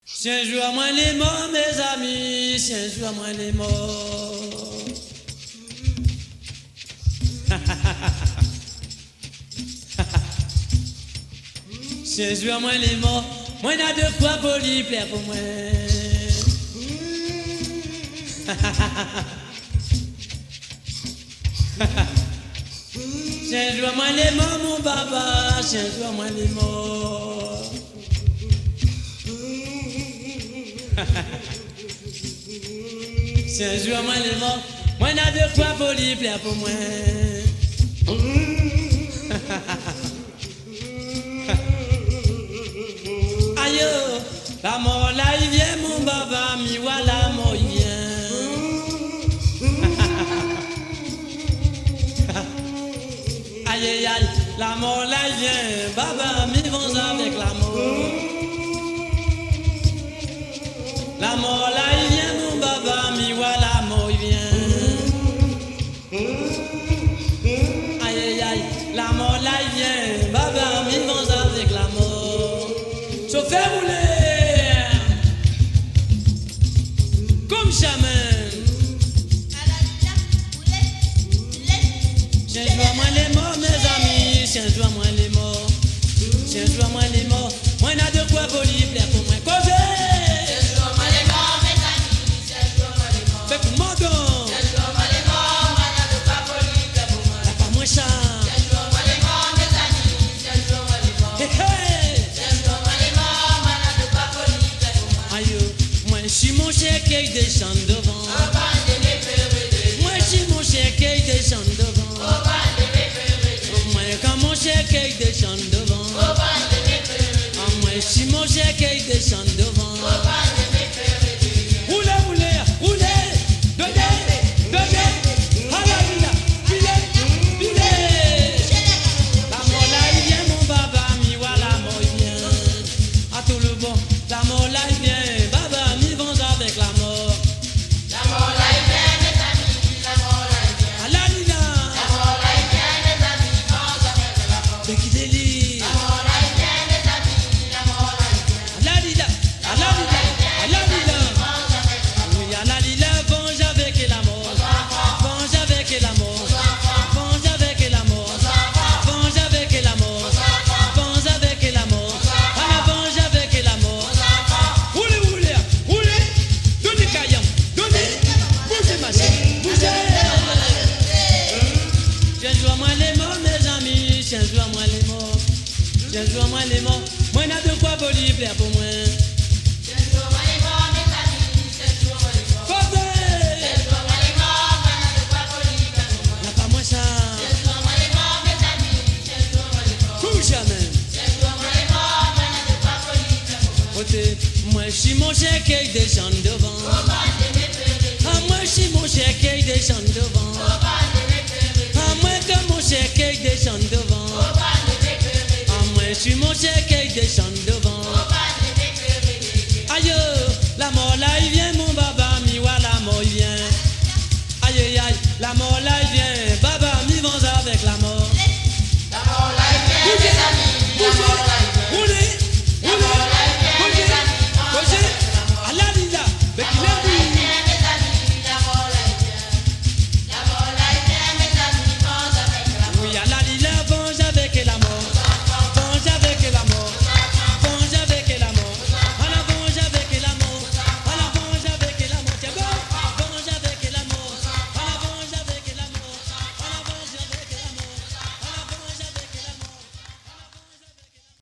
Si un jour moi les morts, mes amis, si un jour moi les morts. Si un jour moi les morts, moi n'a de quoi pour lui plaire pour moi. Si un jour moi les morts, mon papa, si un jour moi les morts. Si un jour moi les morts, moi n'a de quoi pour lui plaire pour moi. Aïe, la mort là il vient mon baba, mi voilà mort il vient. Aïe aïe aïe, la mort là il vient, baba mi vont avec la mort. La mort là il vient mon baba, mi voilà mort il vient. Aïe aïe aïe, la mort là il vient, baba mi vont avec la mort. Chauffeur rouler comme jamais. Tiens, joie moi les morts mes amis, tiens, joie moi les morts. Tiens, joie moi les morts, moi n'a de quoi pour lui plaire pour moi. Causer. Fais pour moi donc. La pas moins ça. Hey, hey. Aïe, moi si mon chèque il descend devant. Moi si mon chèque il descend devant. Moi quand mon chèque il descend devant. Moi si mon chèque il descend devant. Tiens, joue moi les morts, moi n'a de quoi pour lui plaire pour moi. Tiens, joue moi les morts, mes amis, tiens, joue moi les morts. Tiens, joue moi les morts, moi n'a de quoi pour lui plaire pour moi. N'a pas moi ça. Tiens, joue moi les morts, mes amis, tiens, joue moi les morts. Tout jamais. Tiens, joue moi les morts, moi n'a de quoi pour lui plaire pour moi. Côté, moi si mon chèque il descend devant. Ah moi si mon chèque il descend devant. Ah moi que mon chèque il descend devant. Si mon chèque descend devant.